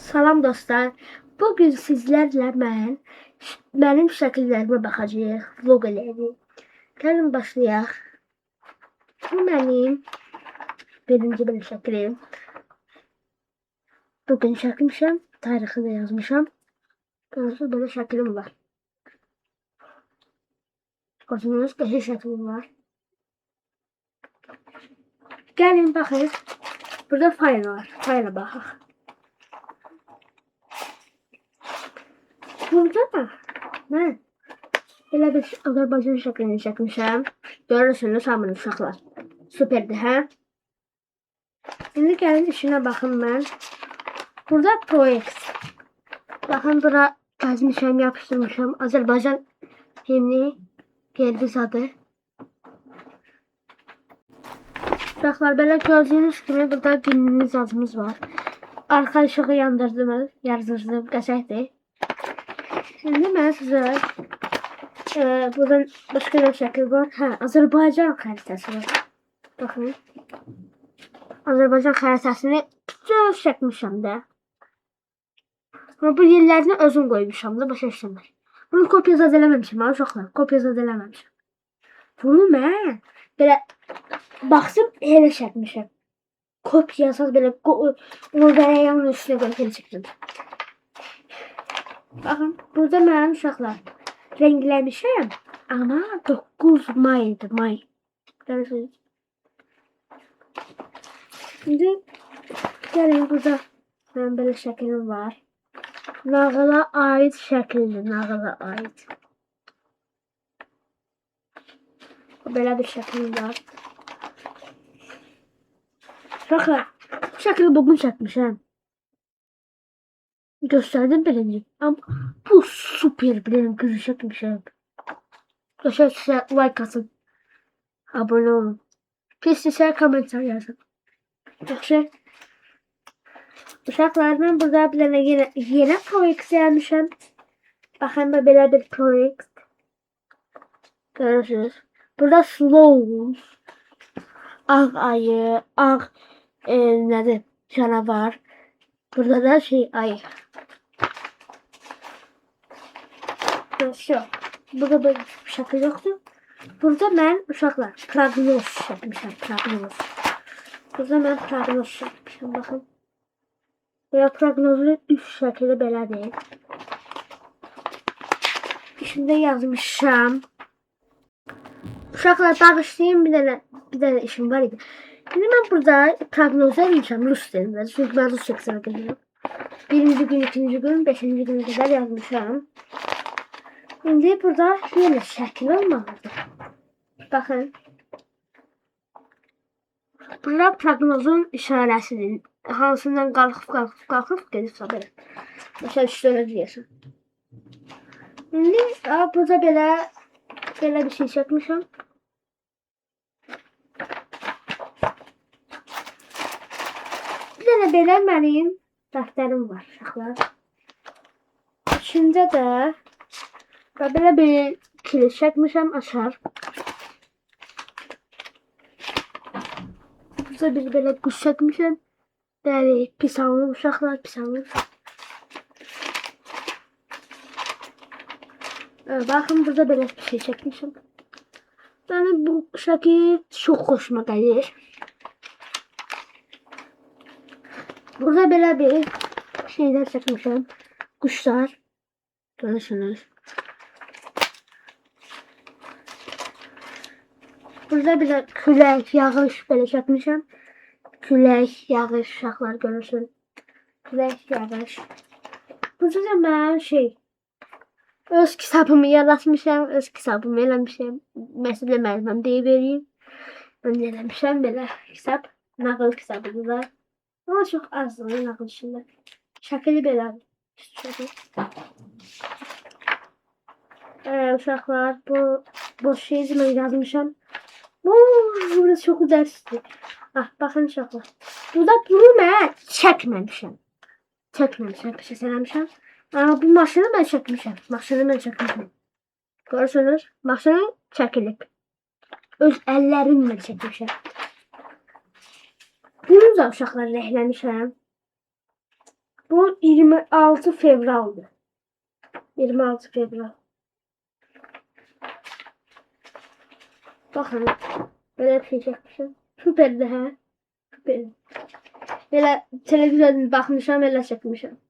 Salam dostlar. Bugün sizlerle benim şəkillərimə baxacağıq, vlog eləyəcəyik. Gəlin başlayaq. Bu benim birinci belə şəklim. Bugün çəkmişəm, tarixi də yazmışam. Görürsünüz belə şəklim var. Görürsünüz qəşəng şəklim var. Gəlin baxın. Burada fayl var. Fayla baxaq. Burada da mən belə bir Azərbaycan şəklini çəkmişəm. Görürsünüz hamını uşaqlar. Süperdir, hə? İndi gəlin işinə baxın mən. Burada proyekt. Baxın bura gəzmişəm, yapışdırmışam. Azərbaycan himni, Geldiz adı. Uşaqlar belə gördüyünüz kimi burada günümüz yazımız var. Arxa işığı yandırdım, yazdırdım, qəşəngdir. Şimdi ben size buradan başka bir şekil var. Azerbaycan haritası var. Bakın. Azerbaycan haritasını güzel çekmişim de. Ama bu yerlerini özüm koymuşam da başa işlemez. Bunu kopya zədələməmişim ha uşaqlar. Kopya zədələməmişim. Bunu mən belə baxsam elə çəkmişəm. Kopyasız belə orada yanın üstüne qoyub çəkdim. Bakın burada mən uşaqlar rəngləmişəm. Ama 9 maydır, may. Görürsünüz. Şimdi gəlin burada mənim belə şəklim var. Nağıla ait şəkildir, nağıla ait. Belə bir şəklim var. Uşaqlar, bu şəkli bugün çəkmişəm. Gösterdim birinci. Ama bu süper benim gözükmüşüm. Arkadaşlar like atın. Abone olun. Pislisə komentar yazın. Yaxşı. Uşaqlar mən burada bir dənə yenə proyekt yazmışam. Baxın belə bir proyekt. Görürsünüz. Burada slow. Ağ ayı, ağ nədir? Canavar. Burada da ayı. Yok. Burada böyle bir şəkil yoxdur. Burada mən uşaqlar proqnoz çəkmişəm, proqnoz. Burada mən proqnoz çəkmişəm, baxın. Belə proqnozun üç şəkili belədir. İçində yazmışam. Uşaqlar bağışlayın, bir dənə işim var idi. Şimdi mən burada proqnoz edəcəm rus dilində. Çünki mən rus seksiyona gedirəm. Birinci gün, ikinci gün, beşinci günə qədər yazmışam. Şimdi burada yine şəkil olmalıdır. Bakın. Burada proqnozun işarəsidir. Hansından qalxıb gedibsə belə. Mesela üstünə deyəsən. Şimdi burada belə bir şey çəkmişəm. Bir dənə belə mənim dəftərim var uşaqlar. İçində də böyle bir kilit çekmişim açar. Burada bir böyle kuş çekmişim. Böyle pis alır uşaqlar, pis alır. Bakın burada böyle bir şey çekmişim. Yani bu şekil çok hoşuma gelir. Burada böyle bir şeyler çekmişim. Kuşlar. Görürsünüz. Burada bir de külək, yağış belə çəkmişəm. Külək, yağış, uşaqlar görürsün. Külək, yağış. Burada da mən öz kitabımı yaratmışam, öz kitabımı eləmişəm. Məsələ müəlliməm deyə vereyim. Mən eləmişəm belə kitab, nağıl kitabıdır da. Ama çox azdır nağıl içində. Şəkili belədir. Uşaqlar, bu şeyi mən yazmışam. Burası çok dersli. Bakın uşaqlar. Burada bunu mən çəkməmişəm. Çəkməmişəm. Ama bu maşını mən çəkmişəm. Görürsünüz, maşını çəkilib. Öz əllərimlə çəkmişəm. Bunu da uşaqlar rəhləmişəm. Bu 26 fevraldır. 26 fevral. Bakın. Böyle bir şey çekmişim. Süperdi ha. Süperdi. Böyle televizyonda bakmışam, böyle çekmişim.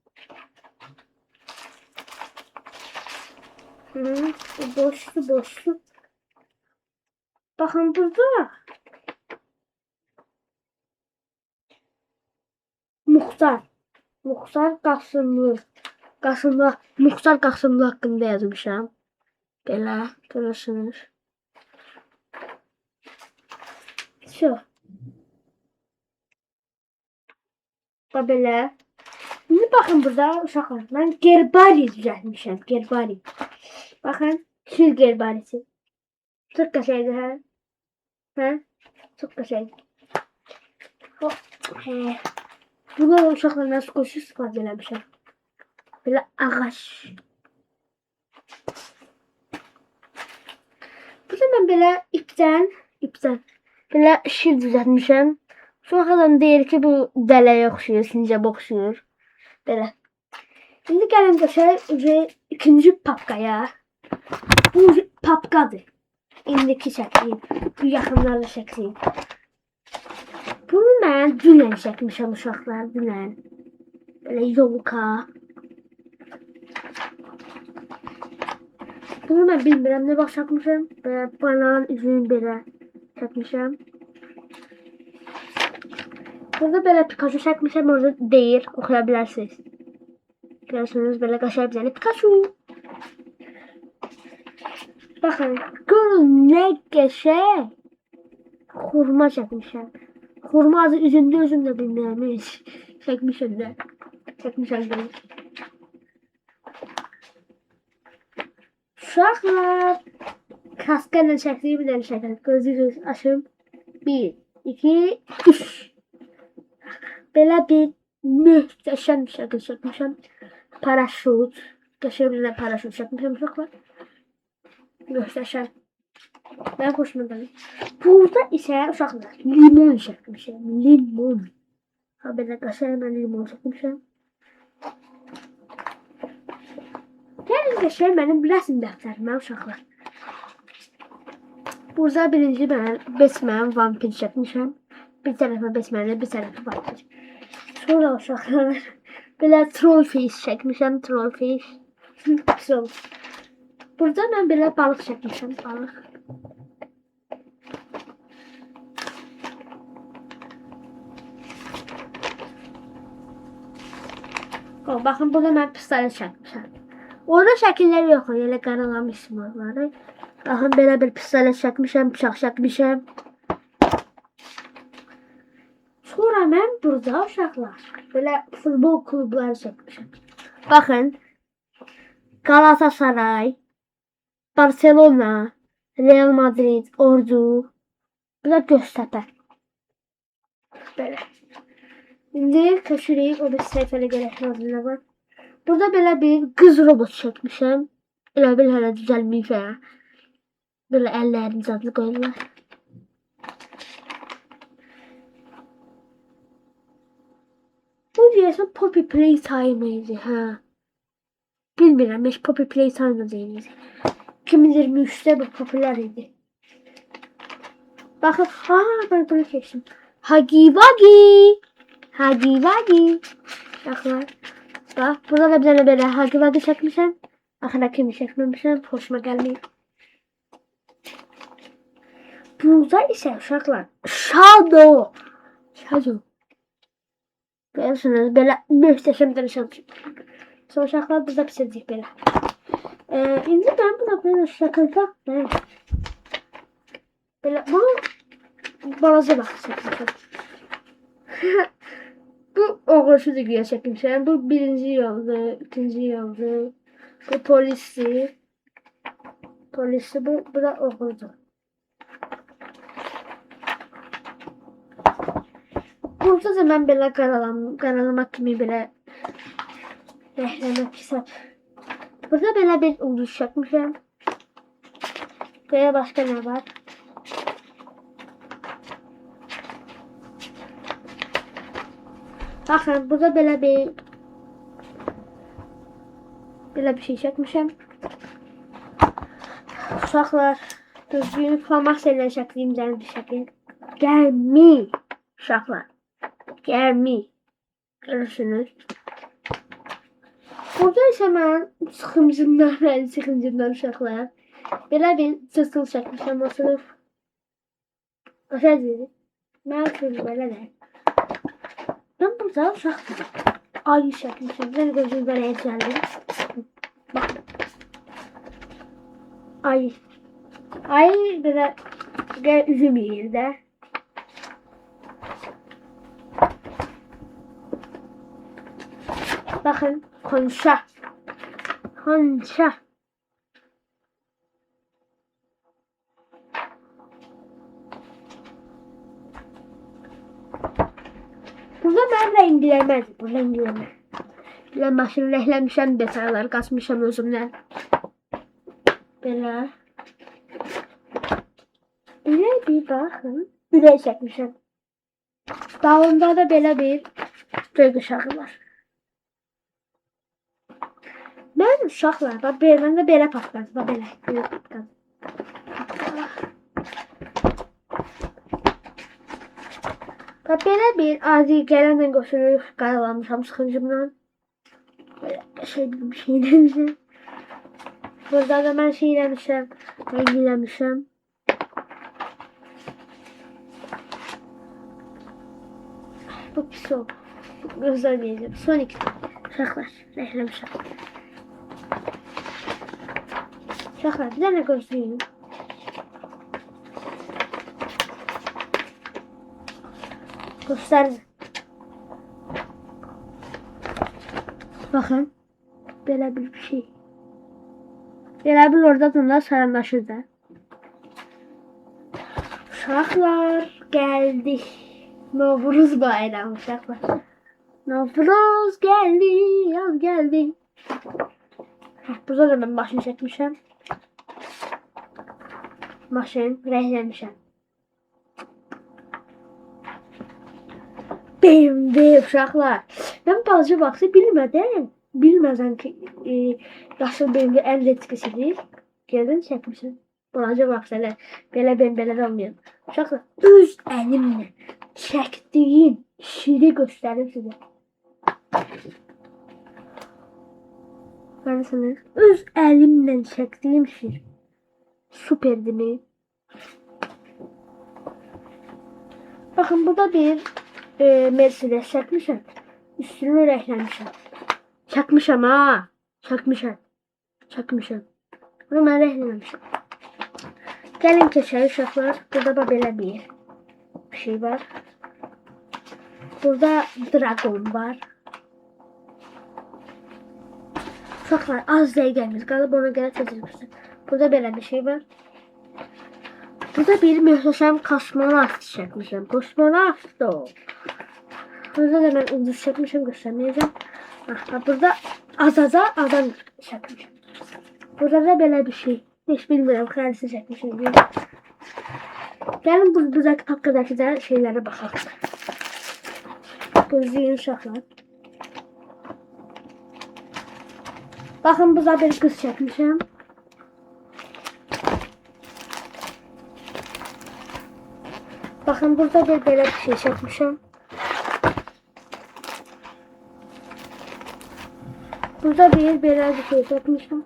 Boşlu. Bakın burada. Muxtar Qasımlı. Muxtar Qasımlı haqqında yazmışam. Belə görürsünüz. Şu. Belə. Şimdi bakın burada uşaqlar. Mən gerbari düzəltmişəm. Gerbari. Bakın. Şir gerbarisi. Çok qəşəngdir hə? Hə? Çok qəşəngdir. Hə. Burada uşaqlar mən skoçu istifadə eləmişəm. Belə ağac. Burada mən belə ipdən belə şir düzəltmişəm. Sonra adam deyir ki, bu dələyə oxşuyur, sincaba oxşuyur. Belə. Şimdi gəlin qəşəng ikinci papkaya. Bu papkadır. İndiki şəkliyim. Bu yaxınlarda şəkliyim. Bunu mən dünən çəkmişəm uşaqlar, dünən. Belə yolka. Bunu mən bilmirəm, nə vaxt çəkmişəm. Belə banan üzünü belə çəkmişəm. Burada belə Pikachu çəkmişəm, orada deyir, oxuya bilərsiniz. Görürsünüz, belə qəşəng bir dənə Pikachu. Bakın, görün nə qəşəng. Xurma çəkmişəm. Xurma adı üzümdə bilmirəm heç. Çəkmişəm də. Uşaqlar. Kaskayla çəkdiyim bir dənə şəkil. Gözünüz açım. 1, 2, 3. Belə bir möhtəşəm bir şəkil çəkmişəm. Paraşut. Qəşəng bir paraşut çəkmişəm uşaqlar. Möhtəşəm. Ben hoşuma gidiyor. Burada ise uşaqlar limon çəkmişəm. Limon. Ha belə qəşəng mən limon çəkmişəm. Gəlin qəşəng mənim rəsm dəftərimə uşaqlar. Burada birinci mən Batman vampir çəkmişəm. Bir tərəfə Batman, bir tərəfə vampir. Sonra uşaqlar belə trollfish çəkmişəm. Trollfish. Burada mən belə balıq çəkmişəm. Balıq. Bakın burada ben pistolet çəkmişəm. Orada şəkillər yox, elə qaralamışım onları. Bakın belə bir pistolet çəkmişəm, bıçaq çəkmişəm. Sonra mən burada uşaqlar belə futbol klubları çəkmişəm. Bakın Galatasaray, Barcelona, Real Madrid, Ordu, burada Göztepe. Belə. İndi köşüreyim, o bir səhifələ gələk yazılı var. Burada belə bir qız robot çəkmişəm. Elə bil hələ düzəlməyib. Belə əllərimiz adlı qoyurlar. Bu deyəsən Poppy Playtime idi, hə. Bilmirəm, heç Poppy Playtime deyildi. 2023'də bu popüler idi. Bakın, ben bunu keçdim. Huggy Wuggy. Bakın. Bak, burada da bir tane böyle Huggy Wuggy çəkmişəm. Axıra kimi çəkməmişəm, hoşuma gəlməyib. Burada isə uşaqlar Shadow. Görürsünüz, belə möhtəşəm danışmışam. Sonra uşaqlar burada pisəcək belə. İndi ben burada belə şəkildə belə bunu balaca vaxt çəkmişəm. Bu oğursu düğüyə çəkmişəm. Bu birinci yoldu, ikinci yoldu. Bu polisi. Bu da oğurdu. Burada da mən belə qaralamaq kimi belə rəhləmək hesab. Burada belə bir ulduz çəkmişəm. Belə başqa nə var? Baxın, burada belə bir Belə bir şey çəkmişəm. Uşaqlar, düzgün flamax ilə şəkliyim bir şəkil. Gəlmi. Uşaqlar. Gəlmi. Görürsünüz. Burada isə mən sıxımcımdan uşaqlar. Belə bir cızıl çəkmişəm o sınıf. Başa deyil. Mən sınıf belə də. Ben burada uşaqlar. Ayı çəkmişəm. Mən gözüm belə gəldim. Bak. Ayı. Ayı belə üzüm yeyir də. Bakın konuşa. Konuşa. Burada ben rengilemedim. Bu rengileme. Ben başını renklemişim, detaylar kasmışım özümden. Böyle. Böyle bir bakın. Böyle çekmişim. Dalında da böyle bir duygu şarkı var. Ben uşaqlar, bax məndə belə patladı, bax belə patladı. Bax belə bir adi gələnlə qoşulur, qaralamışam sıxıncımdan. Belə bir şey eləmişəm. Burada da mən şey eləmişəm, rəngiləmişəm. Bu pis oldu. Göstərməyəcəm. Son iki uşaqlar, rəhləmişəm. Uşaqlar, bir dənə gözləyin. Göstərin. Baxın. Belə bir şey. Belə bir orada da saranlaşır da. Uşaqlar, gəldik. Novruz bayramı uşaqlar. Novruz gəldi, yaz gəldi. Burada da mən başını çəkmişəm. Maşın rəhləmişəm. Benim uşaqlar. Mən bazı vaxtı bilmədən ki, yaşıl BMW əllətkisidir. Gəldən çəkmişəm. Balaca vaxtı belə də olmayın. Uşaqlar, öz əlimlə çəkdiyim şiri göstərim sizə. Görürsünüz, öz əlimlə çəkdiyim şir. Süperdi mi? Bakın burada bir Mercedes çəkmişəm. Üstünü rəhləmişəm. Çəkmişəm ha. Çəkmişəm. Bunu mən rəhləmişəm. Gəlin keçək uşaqlar. Burada da belə bir şey var. Burada dragon var. Uşaqlar, az dəqiqəmiz qalıb, ona görə təcrübəsi. Burada belə bir şey var. Burada bir möhtəşəm kosmonavt çəkmişəm. Kosmonavt o. Burada da mən ulduz çəkmişəm, göstərməyəcəm. Burada azaza adam çəkmişəm. Burada da belə bir şey. Heç bilmirəm, xərisi çəkmişəm. Gəlin buradakı tapqadakı da şeylərə baxaq. Gözləyin uşaqlar. Baxın, burada bir qız çəkmişəm. Bakın burada da böyle bir şey çekmişim. Burada bir böyle bir şey çekmişim.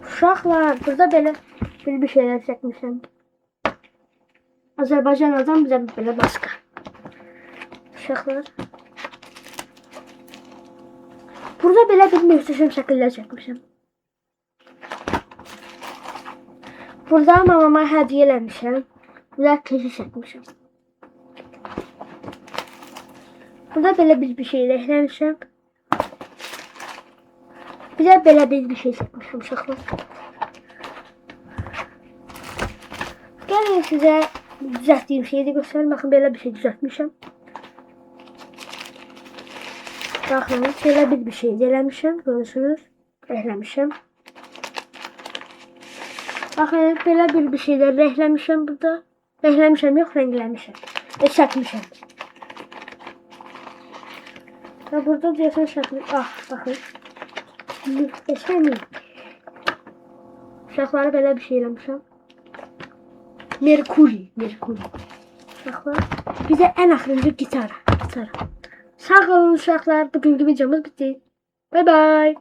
Uşaqlar, burada böyle bir şeyler çekmişim. Azərbaycandan bizə belə başqa. Uşaqlar. Burada belə bir möhtəşəm şəkillər çəkmişim. Burada mamama hediye eləmişəm. Burada keçi çəkmişəm. Burada belə bir şey eləmişəm. Bir də belə bir şey çəkmişəm uşaqlar. Gəlin sizə düzəltdiyim şeyi də göstərim. Baxın, belə bir şey düzəltmişəm. Baxın, belə bir şey eləmişəm. Görürsünüz. Eləmişəm. Bakın, belə bir şeyler rəhləmişəm burada. Rəhləmişəm, yox, rəngləmişəm. Çəkmişəm. Ya burada deyəsən şəkli. Ah, baxın. Muhteşem. Uşaqları belə bir şey eləmişəm. Merkuri. Uşaqlar. Bizə ən axırıncı gitar. Sağ olun uşaqlar. Bugünkü videomuz bitti. Bye bye.